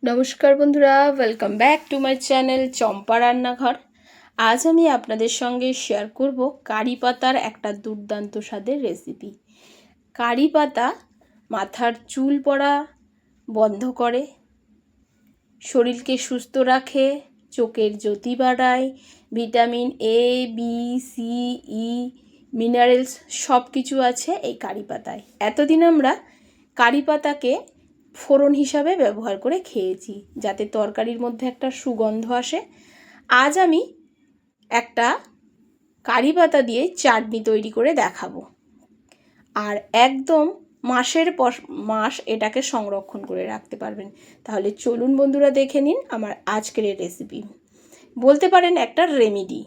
নমস্কার বন্ধুরা, welcome back to my channel Champa রান্নাঘর। আজ আমি আপনাদের সঙ্গে শেয়ার করব কারি পাতার একটা দুর্দান্ত স্বাদের রেসিপি। কারি পাতা মাথার চুল পড়া বন্ধ করে, শরীরকে সুস্থ রাখে, চোখের জ্যোতি বাড়ায়, vitamin A, B, C, E, minerals সব কিছু আছে এই কারি পাতায়। এতদিন আমরা কারি পাতাকে ফোড়ন হিসাবে ব্যবহার করে খেয়েছি, যাতে তরকারির মধ্যে একটা সুগন্ধ আসে। আজ আমি একটা কারি পাতা দিয়ে চাটনি তৈরি করে দেখাবো, আর একদম মাসের পর মাস এটাকে সংরক্ষণ করে রাখতে পারবেন। তাহলে চলুন বন্ধুরা, দেখে নিন আমার আজকের এই রেসিপি। বলতে পারেন একটা রেমেডি,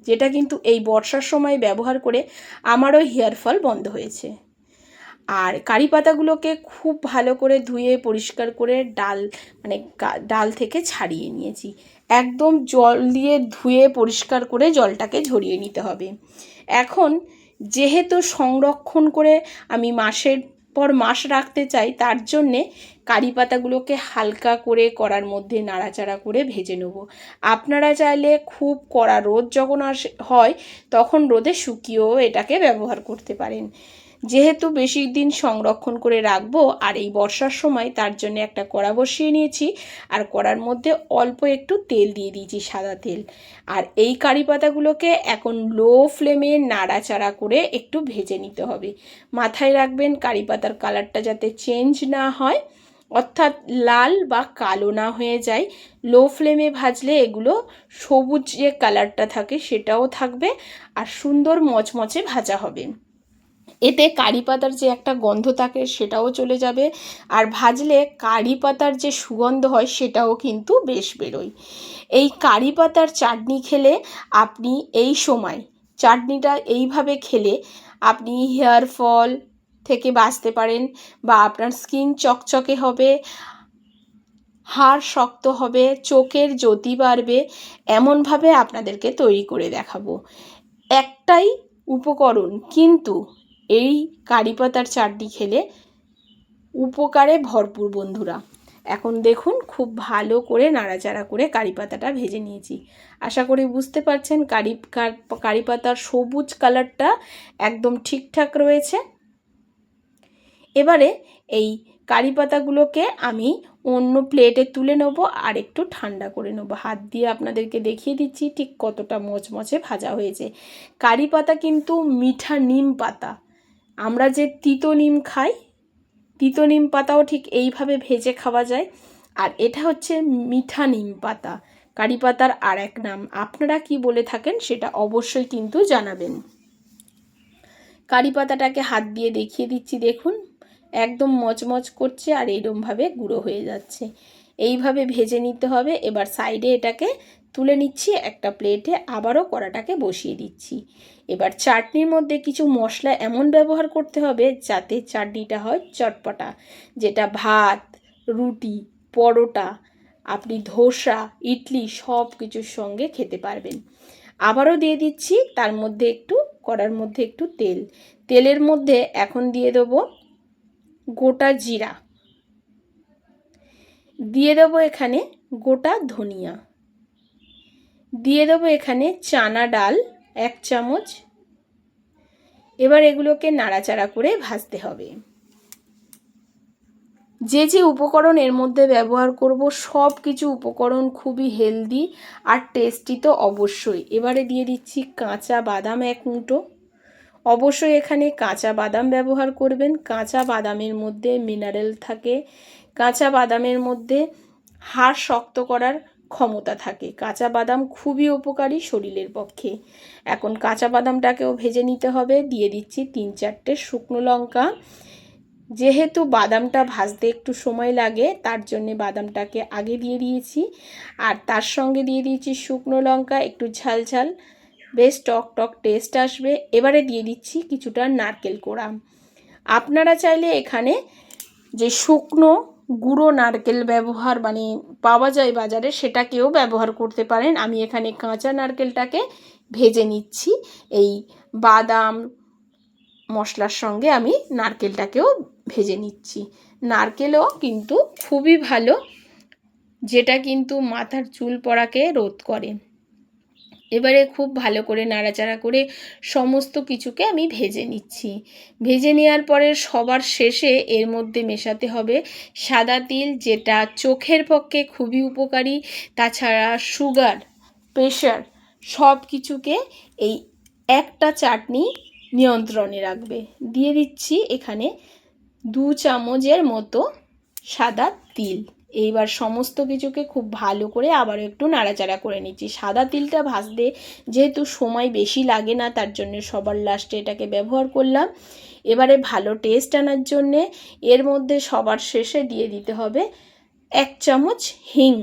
যেটা কিন্তু এই বর্ষার সময় ব্যবহার করে আমারও হেয়ার ফল বন্ধ হয়েছে। আর কারি পাতাগুলোকে খুব ভালো করে ধুয়ে পরিষ্কার করে ডাল থেকে ছাড়িয়ে নিয়েছি। একদম জল দিয়ে ধুয়ে পরিষ্কার করে জলটাকে ঝরিয়ে নিতে হবে। এখন যেহেতু সংরক্ষণ করে আমি মাসের পর মাস রাখতে চাই, তার জন্যে কারি পাতাগুলোকে হালকা করে কড়ার মধ্যে নাড়াচাড়া করে ভেজে নেব। আপনারা চাইলে খুব কড়া রোদ যখন হয় তখন রোদে শুকিয়েও এটাকে ব্যবহার করতে পারেন। যেহেতু বেশি দিন সংরক্ষণ করে রাখবো আর এই বর্ষার সময়, তার জন্য একটা কড়া বসিয়ে নিয়েছি, আর কড়ার মধ্যে অল্প একটু তেল দিয়ে দিয়েছি, সাদা তেল। আর এই কারি পাতাগুলোকে এখন লো ফ্লেমে নাড়াচাড়া করে একটু ভেজে নিতে হবে। মাথায় রাখবেন কারি পাতার কালারটা যাতে চেঞ্জ না হয়, অর্থাৎ লাল বা কালো না হয়ে যায়। লো ফ্লেমে ভাজলে এগুলো সবুজ যে কালারটা থাকে সেটাও থাকবে, আর সুন্দর মচমচে ভাজা হবে। এতে কারি পাতার যে একটা গন্ধ থাকে সেটাও চলে যাবে, আর ভাজলে কারি পাতার যে সুগন্ধ হয় সেটাও কিন্তু বেশ বেরোয়। এই কারি পাতার চাটনি খেলে আপনি এই সময় চাটনিটা এইভাবে খেলে আপনি হেয়ার ফল থেকে বাঁচতে পারেন, বা আপনার স্কিন চকচকে হবে, হাড় শক্ত হবে, চোখের জ্যোতি বাড়বে। এমনভাবে আপনাদেরকে তৈরি করে দেখাবো। একটাই উপকরণ, কিন্তু এই কারি পাতার চাটনি খেলে উপকারে ভরপুর বন্ধুরা। এখন দেখুন, খুব ভালো করে নাড়াচাড়া করে কারি পাতাটা ভেজে নিয়েছি। আশা করি বুঝতে পারছেন কারি পাতার সবুজ কালারটা একদম ঠিকঠাক রয়েছে। এবারে এই কারি পাতাগুলোকে আমি অন্য প্লেটে তুলে নেব আর একটু ঠান্ডা করে নেব। হাত দিয়ে আপনাদেরকে দেখিয়ে দিচ্ছি ঠিক কতটা মচমচে ভাজা হয়েছে। কারি পাতা কিন্তু মিঠা নিম পাতা। আমরা যে তিতো নিম খাই, তিতো নিম পাতাও ঠিক এইভাবে ভেজে খাওয়া যায়। আর এটা হচ্ছে মিঠা নিম পাতা, কারি পাতার আর এক নাম। আপনারা কি বলে থাকেন সেটা অবশ্যই কিন্তু জানাবেন। কারি পাতাটাকে হাত দিয়ে দেখিয়ে দিচ্ছি, দেখুন একদম মচমচ করছে আর এইরকমভাবে গুঁড়ো হয়ে যাচ্ছে। এইভাবে ভেজে নিতে হবে। এবার সাইডে এটাকে তুলে নিচ্ছি একটা প্লেটে, আবারও কড়াটাকে বসিয়ে দিচ্ছি। এবার চাটনির মধ্যে কিছু মশলা এমন ব্যবহার করতে হবে যাতে চাটনিটা হয় চটপটা, যেটা ভাত, রুটি, পরোটা, আপনি ধোসা, ইডলি সব কিছুর সঙ্গে খেতে পারবেন। আবারও দিয়ে দিচ্ছি তার মধ্যে একটু, কড়ার মধ্যে একটু তেলের মধ্যে এখন দিয়ে দেবো গোটা জিরা, দিয়ে দেবো এখানে গোটা ধনিয়া, দিয়ে দেবো এখানে চানা ডাল 1 চামচ। এবার এগুলোকে নাড়াচাড়া করে ভাজতে হবে। যে যে উপকরণ এর মধ্যে ব্যবহার করব সব কিছু উপকরণ খুবই হেলদি আর টেস্টি তো অবশ্যই। এবারে দিয়ে দিচ্ছি কাঁচা বাদাম 1 মুঠো। অবশ্যই এখানে কাঁচা বাদাম ব্যবহার করবেন। কাঁচা বাদামের মধ্যে মিনারেল থাকে, কাঁচা বাদামের মধ্যে হাড় শক্ত করার ক্ষমতা থাকে। কাঁচা বাদাম খুবই উপকারী শরীরের পক্ষে। এখন কাঁচা বাদামটাকেও ভেজে নিতে হবে। দিয়ে দিচ্ছি 3-4টে শুকনো লঙ্কা। যেহেতু বাদামটা ভাজতে একটু সময় লাগে, তার জন্যে বাদামটাকে আগে দিয়ে দিয়েছি। আর তার সঙ্গে দিয়ে দিয়েছি শুকনো লঙ্কা, একটু ঝাল ঝাল, বেশ টক টক টেস্ট আসবে। এবারে দিয়ে দিচ্ছি কিছুটা নারকেল কোড়া। আপনারা চাইলে এখানে যে শুকনো গুঁড়ো নারকেল পাওয়া যায় বাজারে, সেটাকেও ব্যবহার করতে পারেন। আমি এখানে কাঁচা নারকেলটাকে ভেজে নিচ্ছি। এই বাদাম মশলার সঙ্গে আমি নারকেলটাকেও ভেজে নিচ্ছি। নারকেলও কিন্তু খুবই ভালো যেটা কিন্তু মাথার চুল পড়াকে রোধ করে। এবারে খুব ভালো করে নাড়াচাড়া করে সমস্ত কিছুকে আমি ভেজে নিচ্ছি। ভেজে নেওয়ার পরে সবার শেষে এর মধ্যে মেশাতে হবে সাদা তিল, যেটা চোখের পক্ষে খুবই উপকারী। তাছাড়া সুগার, প্রেশার সব কিছুকে এই একটা চাটনি নিয়ন্ত্রণে রাখবে। দিয়ে দিচ্ছি এখানে 2 চামচের মতো সাদা তিল। এইবার সমস্ত কিছুকে খুব ভালো করে আবারও একটু নাড়াচাড়া করে নিচ্ছি। সাদা তিলটা ভাজতে যেহেতু সময় বেশি লাগে না, তার জন্য সবার লাস্টে এটাকে ব্যবহার করলাম। এবারে ভালো টেস্ট আনার জন্যে এর মধ্যে সবার শেষে দিয়ে দিতে হবে 1 চামচ হিং।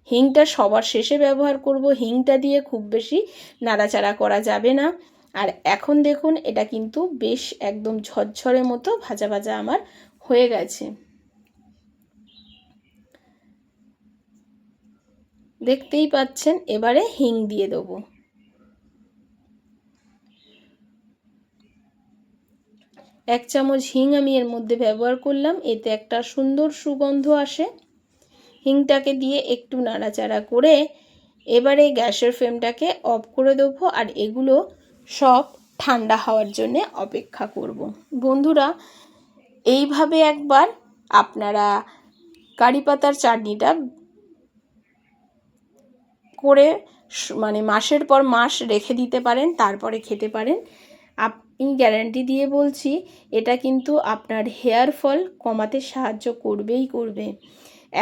হিংটা সবার শেষে ব্যবহার করব। হিংটা দিয়ে খুব বেশি নাড়াচাড়া করা যাবে না। আর এখন দেখুন এটা কিন্তু বেশ একদম ঝরঝরে মতো ভাজা ভাজা আমার হয়ে গেছে। দেখতেই পাচ্ছেন। এবারে হিং দিয়ে দেবো। এক চামচ হিং আমি এর মধ্যে ব্যবহার করলাম, এতে একটা সুন্দর সুগন্ধ আসে। হিংটাকে দিয়ে একটু নাড়াচাড়া করে এবারে গ্যাসের ফ্লেমটাকে অফ করে দেবো আর এগুলো সব ঠান্ডা হওয়ার জন্য অপেক্ষা করব। বন্ধুরা, এইভাবে একবার আপনারা কারি পাতার চাটনিটা করে মানে মাসের পর মাস রেখে দিতে পারেন, তারপরে খেতে পারেন। আমি গ্যারান্টি দিয়ে বলছি এটা কিন্তু আপনার হেয়ার ফল কমাতে সাহায্য করবেই করবে।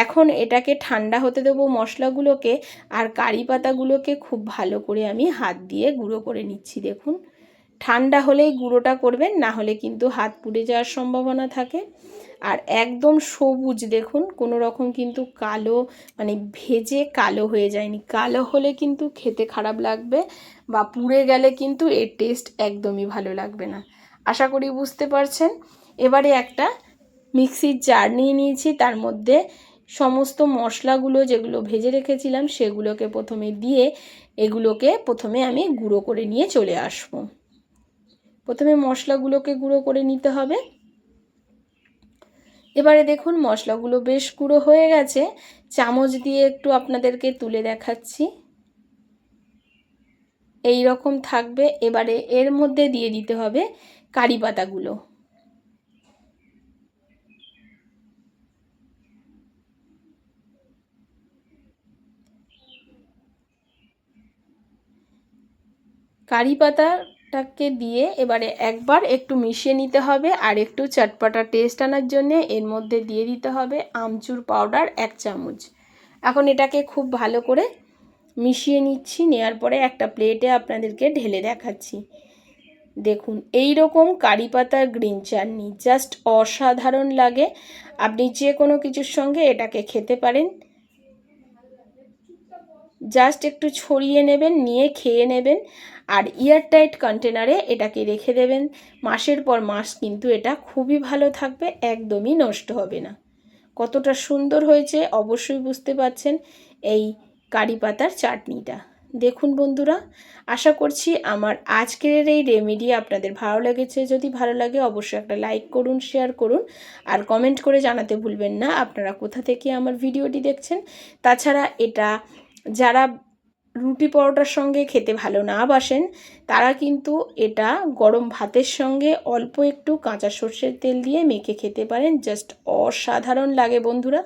এখন এটাকে ঠান্ডা হতে দেবো মশলাগুলোকে, আর কারি পাতাগুলোকে খুব ভালো করে আমি হাত দিয়ে গুঁড়ো করে নিচ্ছি। দেখুন, ঠান্ডা হলেই গুঁড়োটা করবেন, না হলে কিন্তু হাত পুড়ে যাওয়ার সম্ভাবনা থাকে। আর একদম সবুজ, দেখুন কোনো রকম কিন্তু কালো মানে ভেজে কালো হয়ে যায়নি। কালো হলে কিন্তু খেতে খারাপ লাগবে বা পুড়ে গেলে কিন্তু এর টেস্ট একদমই ভালো লাগবে না। আশা করি বুঝতে পারছেন। এবারে একটা মিক্সির জার নিয়ে নিয়েছি, তার মধ্যে সমস্ত মশলাগুলো যেগুলো ভেজে রেখেছিলাম সেগুলোকে প্রথমে দিয়ে এগুলোকে প্রথমে আমি গুঁড়ো করে নিয়ে চলে আসব। প্রথমে মশলাগুলোকে গুঁড়ো করে নিতে হবে। এবারে দেখুন মশলাগুলো বেশ গুঁড়ো হয়ে গেছে। চামচ দিয়ে একটু আপনাদেরকে তুলে দেখাচ্ছি, এই রকম থাকবে। এবারে এর মধ্যে দিয়ে দিতে হবে কারি পাতাগুলো। কারি পাতাটাকে দিয়ে এবারে একবার একটু মিশিয়ে নিতে হবে। আর একটু চটপটা টেস্ট আনার জন্যে এর মধ্যে দিয়ে দিতে হবে আমচুর পাউডার 1 চামচ। এখন এটাকে খুব ভালো করে মিশিয়ে নিচ্ছি। নেওয়ার পরে একটা প্লেটে আপনাদেরকে ঢেলে দেখাচ্ছি। দেখুন এই রকম কারি পাতার গ্রিন চাটনি জাস্ট অসাধারণ লাগে। আপনি যে কোনো কিছুর সঙ্গে এটাকে খেতে পারেন। জাস্ট একটু ছড়িয়ে নেবেন, নিয়ে খেয়ে নেবেন। আর এয়ারটাইট কন্টেনারে এটাকে রেখে দেবেন। মাসের পর মাস কিন্তু এটা খুবই ভালো থাকবে, একদমই নষ্ট হবে না। কতটা সুন্দর হয়েছে অবশ্যই বুঝতে পারছেন এই কারি পাতার চাটনিটা। দেখুন বন্ধুরা, আশা করছি আমার আজকের এই রেমেডি আপনাদের ভালো লেগেছে। যদি ভালো লাগে অবশ্যই একটা লাইক করুন, শেয়ার করুন আর কমেন্ট করে জানাতে ভুলবেন না আপনারা কোথা থেকে আমার ভিডিওটি দেখছেন। তাছাড়া এটা যারা রুটি পরোটার সঙ্গে খেতে ভালো না বাসেন তারা কিন্তু এটা গরম ভাতের সঙ্গে অল্প একটু কাঁচা সর্ষের তেল দিয়ে মেখে খেতে পারেন। জাস্ট অসাধারণ লাগে বন্ধুরা।